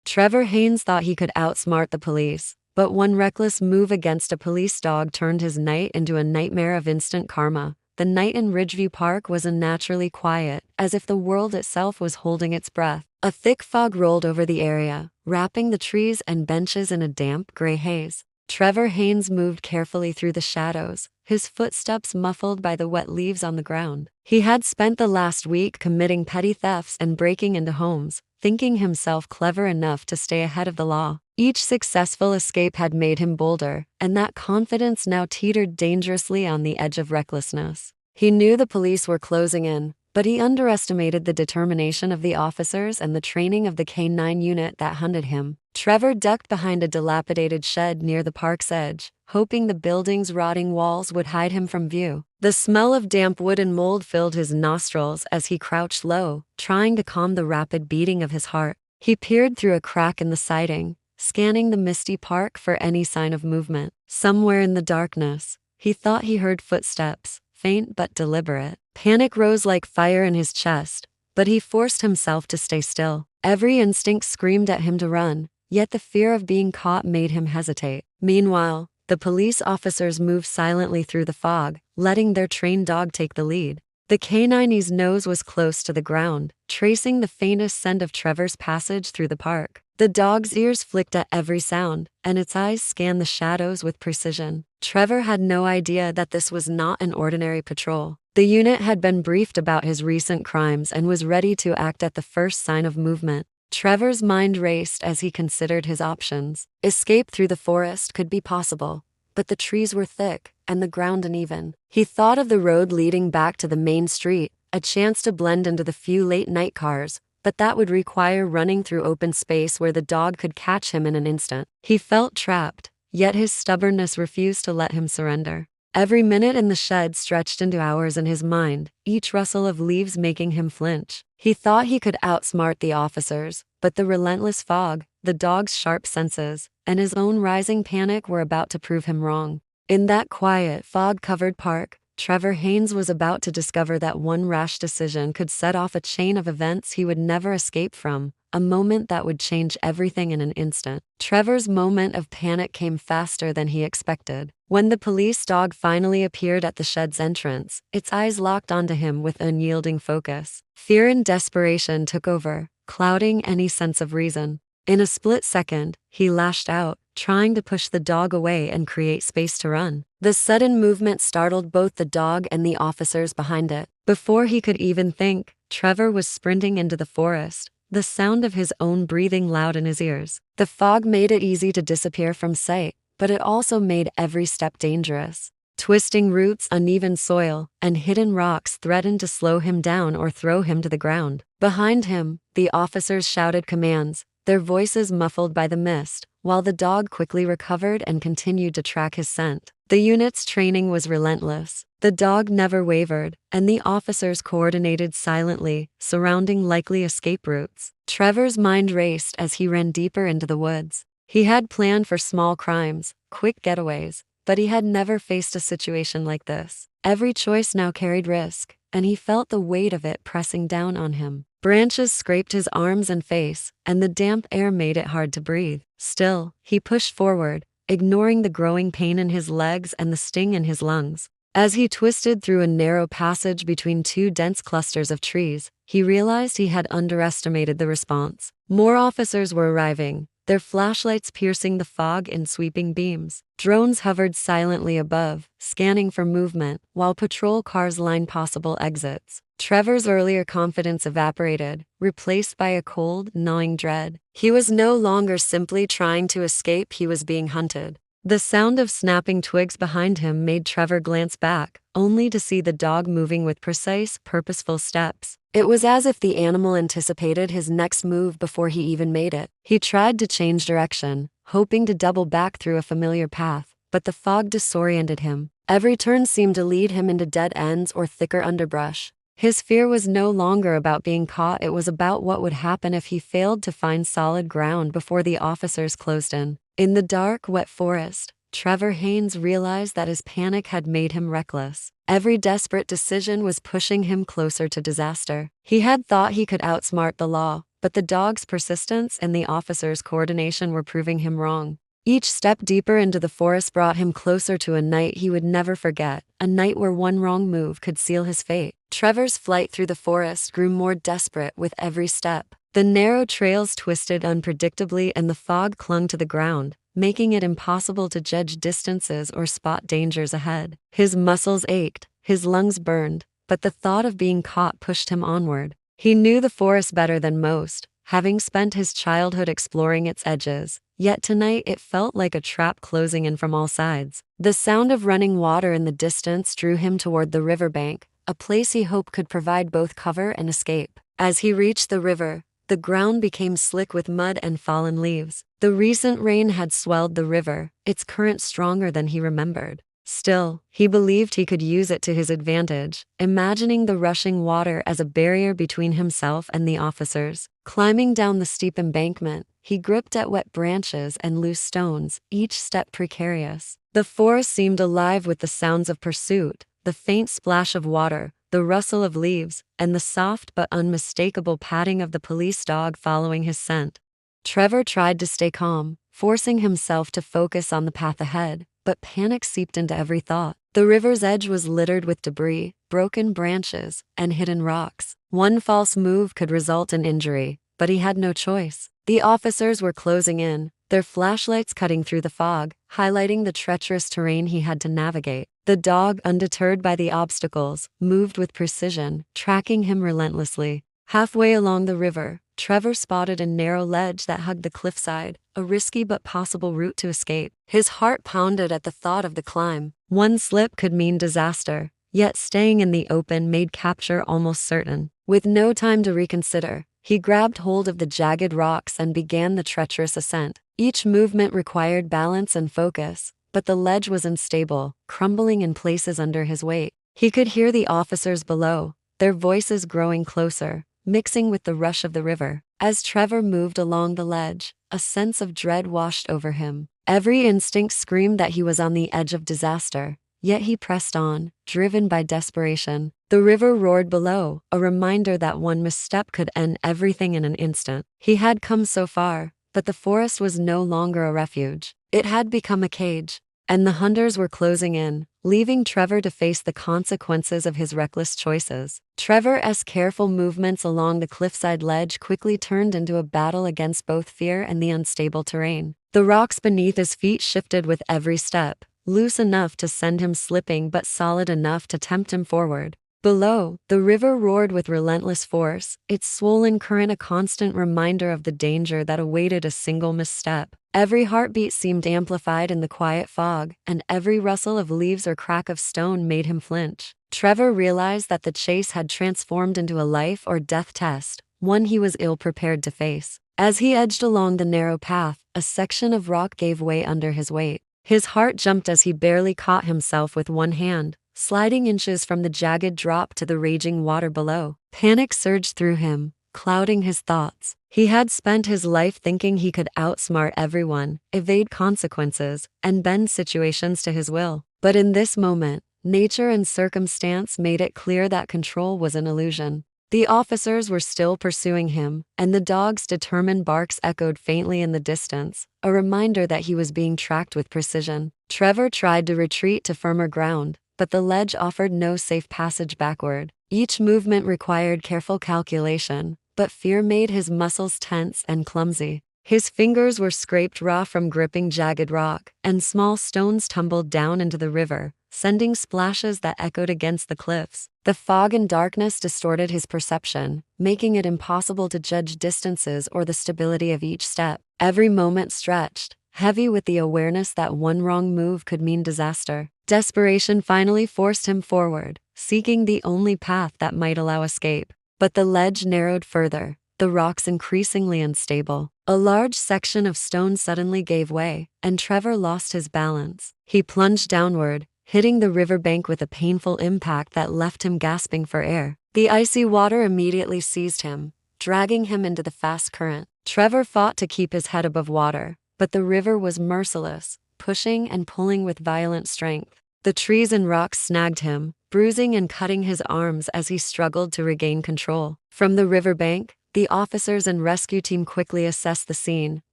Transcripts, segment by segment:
Trevor Haines thought he could outsmart the police, but one reckless move against a police dog turned his night into a nightmare of instant karma. The night in Ridgeview Park was unnaturally quiet, as if the world itself was holding its breath. A thick fog rolled over the area, wrapping the trees and benches in a damp, gray haze. Trevor Haines moved carefully through the shadows, his footsteps muffled by the wet leaves on the ground. He had spent the last week committing petty thefts and breaking into homes, thinking himself clever enough to stay ahead of the law. Each successful escape had made him bolder, and that confidence now teetered dangerously on the edge of recklessness. He knew the police were closing in, but he underestimated the determination of the officers and the training of the K-9 unit that hunted him. Trevor ducked behind a dilapidated shed near the park's edge, hoping the building's rotting walls would hide him from view. The smell of damp wood and mold filled his nostrils as he crouched low, trying to calm the rapid beating of his heart. He peered through a crack in the siding, scanning the misty park for any sign of movement. Somewhere in the darkness, he thought he heard footsteps, faint but deliberate. Panic rose like fire in his chest, but he forced himself to stay still. Every instinct screamed at him to run, yet the fear of being caught made him hesitate. Meanwhile, the police officers moved silently through the fog, letting their trained dog take the lead. The K-9's nose was close to the ground, tracing the faintest scent of Trevor's passage through the park. The dog's ears flicked at every sound, and its eyes scanned the shadows with precision. Trevor had no idea that this was not an ordinary patrol. The unit had been briefed about his recent crimes and was ready to act at the first sign of movement. Trevor's mind raced as he considered his options. Escape through the forest could be possible, but the trees were thick and the ground uneven. He thought of the road leading back to the main street, a chance to blend into the few late-night cars, but that would require running through open space where the dog could catch him in an instant. He felt trapped, yet his stubbornness refused to let him surrender. Every minute in the shed stretched into hours in his mind, each rustle of leaves making him flinch. He thought he could outsmart the officers, but the relentless fog, the dog's sharp senses, and his own rising panic were about to prove him wrong. In that quiet, fog-covered park, Trevor Haines was about to discover that one rash decision could set off a chain of events he would never escape from, a moment that would change everything in an instant. Trevor's moment of panic came faster than he expected. When the police dog finally appeared at the shed's entrance, its eyes locked onto him with unyielding focus. Fear and desperation took over, clouding any sense of reason. In a split second, he lashed out, trying to push the dog away and create space to run. The sudden movement startled both the dog and the officers behind it. Before he could even think, Trevor was sprinting into the forest, the sound of his own breathing loud in his ears. The fog made it easy to disappear from sight, but it also made every step dangerous. Twisting roots, uneven soil, and hidden rocks threatened to slow him down or throw him to the ground. Behind him, the officers shouted commands, their voices muffled by the mist, while the dog quickly recovered and continued to track his scent. The unit's training was relentless. The dog never wavered, and the officers coordinated silently, surrounding likely escape routes. Trevor's mind raced as he ran deeper into the woods. He had planned for small crimes, quick getaways, but he had never faced a situation like this. Every choice now carried risk, and he felt the weight of it pressing down on him. Branches scraped his arms and face, and the damp air made it hard to breathe. Still, he pushed forward, ignoring the growing pain in his legs and the sting in his lungs. As he twisted through a narrow passage between two dense clusters of trees, he realized he had underestimated the response. More officers were arriving, their flashlights piercing the fog in sweeping beams. Drones hovered silently above, scanning for movement, while patrol cars lined possible exits. Trevor's earlier confidence evaporated, replaced by a cold, gnawing dread. He was no longer simply trying to escape, he was being hunted. The sound of snapping twigs behind him made Trevor glance back, only to see the dog moving with precise, purposeful steps. It was as if the animal anticipated his next move before he even made it. He tried to change direction, hoping to double back through a familiar path, but the fog disoriented him. Every turn seemed to lead him into dead ends or thicker underbrush. His fear was no longer about being caught, it was about what would happen if he failed to find solid ground before the officers closed in. In the dark, wet forest, Trevor Haines realized that his panic had made him reckless. Every desperate decision was pushing him closer to disaster. He had thought he could outsmart the law, but the dog's persistence and the officer's coordination were proving him wrong. Each step deeper into the forest brought him closer to a night he would never forget, a night where one wrong move could seal his fate. Trevor's flight through the forest grew more desperate with every step. The narrow trails twisted unpredictably and the fog clung to the ground, making it impossible to judge distances or spot dangers ahead. His muscles ached, his lungs burned, but the thought of being caught pushed him onward. He knew the forest better than most, having spent his childhood exploring its edges, yet tonight it felt like a trap closing in from all sides. The sound of running water in the distance drew him toward the riverbank, a place he hoped could provide both cover and escape. As he reached the river, the ground became slick with mud and fallen leaves. The recent rain had swelled the river, its current stronger than he remembered. Still, he believed he could use it to his advantage, imagining the rushing water as a barrier between himself and the officers. Climbing down the steep embankment, he gripped at wet branches and loose stones, each step precarious. The forest seemed alive with the sounds of pursuit, the faint splash of water, the rustle of leaves, and the soft but unmistakable patting of the police dog following his scent. Trevor tried to stay calm, forcing himself to focus on the path ahead, but panic seeped into every thought. The river's edge was littered with debris, broken branches, and hidden rocks. One false move could result in injury, but he had no choice. The officers were closing in, their flashlights cutting through the fog, highlighting the treacherous terrain he had to navigate. The dog, undeterred by the obstacles, moved with precision, tracking him relentlessly. Halfway along the river, Trevor spotted a narrow ledge that hugged the cliffside, a risky but possible route to escape. His heart pounded at the thought of the climb. One slip could mean disaster, yet staying in the open made capture almost certain. With no time to reconsider, he grabbed hold of the jagged rocks and began the treacherous ascent. Each movement required balance and focus, but the ledge was unstable, crumbling in places under his weight. He could hear the officers below, their voices growing closer, mixing with the rush of the river. As Trevor moved along the ledge, a sense of dread washed over him. Every instinct screamed that he was on the edge of disaster, yet he pressed on, driven by desperation. The river roared below, a reminder that one misstep could end everything in an instant. He had come so far, but the forest was no longer a refuge. It had become a cage, and the hunters were closing in, leaving Trevor to face the consequences of his reckless choices. Trevor's careful movements along the cliffside ledge quickly turned into a battle against both fear and the unstable terrain. The rocks beneath his feet shifted with every step, loose enough to send him slipping but solid enough to tempt him forward. Below, the river roared with relentless force, its swollen current a constant reminder of the danger that awaited a single misstep. Every heartbeat seemed amplified in the quiet fog, and every rustle of leaves or crack of stone made him flinch. Trevor realized that the chase had transformed into a life or death test, one he was ill-prepared to face. As he edged along the narrow path, a section of rock gave way under his weight. His heart jumped as he barely caught himself with one hand, sliding inches from the jagged drop to the raging water below. Panic surged through him, clouding his thoughts. He had spent his life thinking he could outsmart everyone, evade consequences, and bend situations to his will. But in this moment, nature and circumstance made it clear that control was an illusion. The officers were still pursuing him, and the dog's determined barks echoed faintly in the distance, a reminder that he was being tracked with precision. Trevor tried to retreat to firmer ground, but the ledge offered no safe passage backward. Each movement required careful calculation, but fear made his muscles tense and clumsy. His fingers were scraped raw from gripping jagged rock, and small stones tumbled down into the river, sending splashes that echoed against the cliffs. The fog and darkness distorted his perception, making it impossible to judge distances or the stability of each step. Every moment stretched, heavy with the awareness that one wrong move could mean disaster. Desperation finally forced him forward, seeking the only path that might allow escape. But the ledge narrowed further, the rocks increasingly unstable. A large section of stone suddenly gave way, and Trevor lost his balance. He plunged downward, hitting the riverbank with a painful impact that left him gasping for air. The icy water immediately seized him, dragging him into the fast current. Trevor fought to keep his head above water, but the river was merciless, pushing and pulling with violent strength. The trees and rocks snagged him, bruising and cutting his arms as he struggled to regain control. From the riverbank, The officers and rescue team quickly assessed the scene,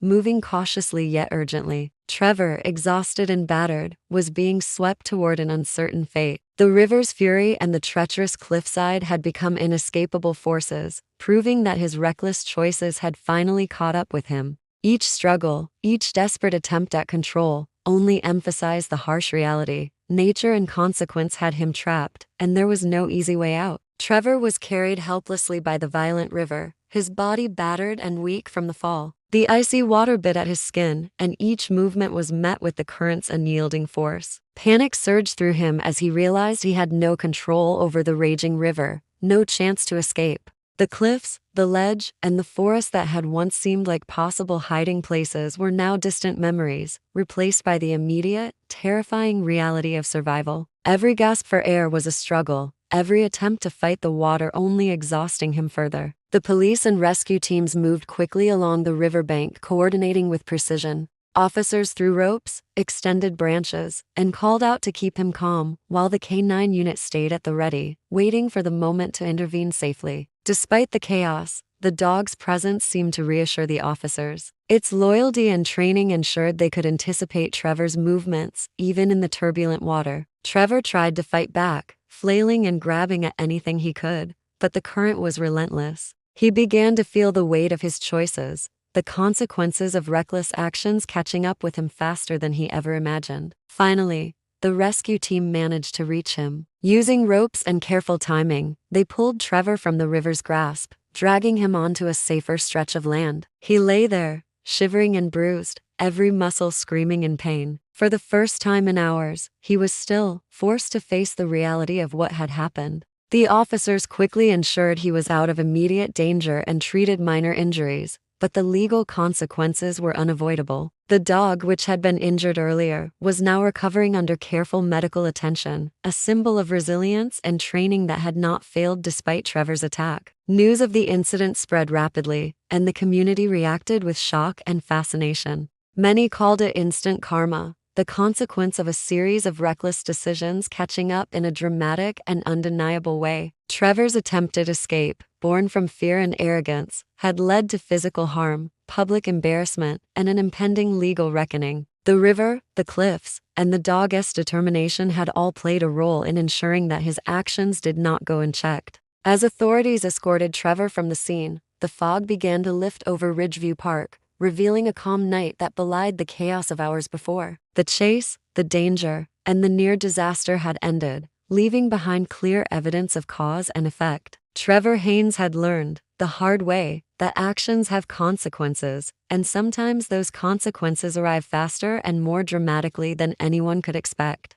moving cautiously yet urgently. Trevor, exhausted and battered, was being swept toward an uncertain fate. The river's fury and the treacherous cliffside had become inescapable forces, proving that his reckless choices had finally caught up with him. Each struggle, each desperate attempt at control, only emphasized the harsh reality. Nature and consequence had him trapped, and there was no easy way out. Trevor was carried helplessly by the violent river, his body battered and weak from the fall. The icy water bit at his skin, and each movement was met with the current's unyielding force. Panic surged through him as he realized he had no control over the raging river, no chance to escape. The cliffs, the ledge, and the forest that had once seemed like possible hiding places were now distant memories, replaced by the immediate, terrifying reality of survival. Every gasp for air was a struggle, every attempt to fight the water only exhausting him further. The police and rescue teams moved quickly along the riverbank, coordinating with precision. Officers threw ropes, extended branches, and called out to keep him calm, while the K-9 unit stayed at the ready, waiting for the moment to intervene safely. Despite the chaos, the dog's presence seemed to reassure the officers. Its loyalty and training ensured they could anticipate Trevor's movements, even in the turbulent water. Trevor tried to fight back, flailing and grabbing at anything he could, but the current was relentless. He began to feel the weight of his choices, the consequences of reckless actions catching up with him faster than he ever imagined. Finally, the rescue team managed to reach him. Using ropes and careful timing, they pulled Trevor from the river's grasp, dragging him onto a safer stretch of land. He lay there, shivering and bruised, every muscle screaming in pain. For the first time in hours, he was still, forced to face the reality of what had happened. The officers quickly ensured he was out of immediate danger and treated minor injuries, but the legal consequences were unavoidable. The dog, which had been injured earlier, was now recovering under careful medical attention, a symbol of resilience and training that had not failed despite Trevor's attack. News of the incident spread rapidly, and the community reacted with shock and fascination. Many called it instant karma, the consequence of a series of reckless decisions catching up in a dramatic and undeniable way. Trevor's attempted escape, born from fear and arrogance, had led to physical harm, public embarrassment, and an impending legal reckoning. The river, the cliffs, and the dog's determination had all played a role in ensuring that his actions did not go unchecked. As authorities escorted Trevor from the scene, the fog began to lift over Ridgeview Park, revealing a calm night that belied the chaos of hours before. The chase, the danger, and the near disaster had ended, leaving behind clear evidence of cause and effect. Trevor Haines had learned, the hard way, that actions have consequences, and sometimes those consequences arrive faster and more dramatically than anyone could expect.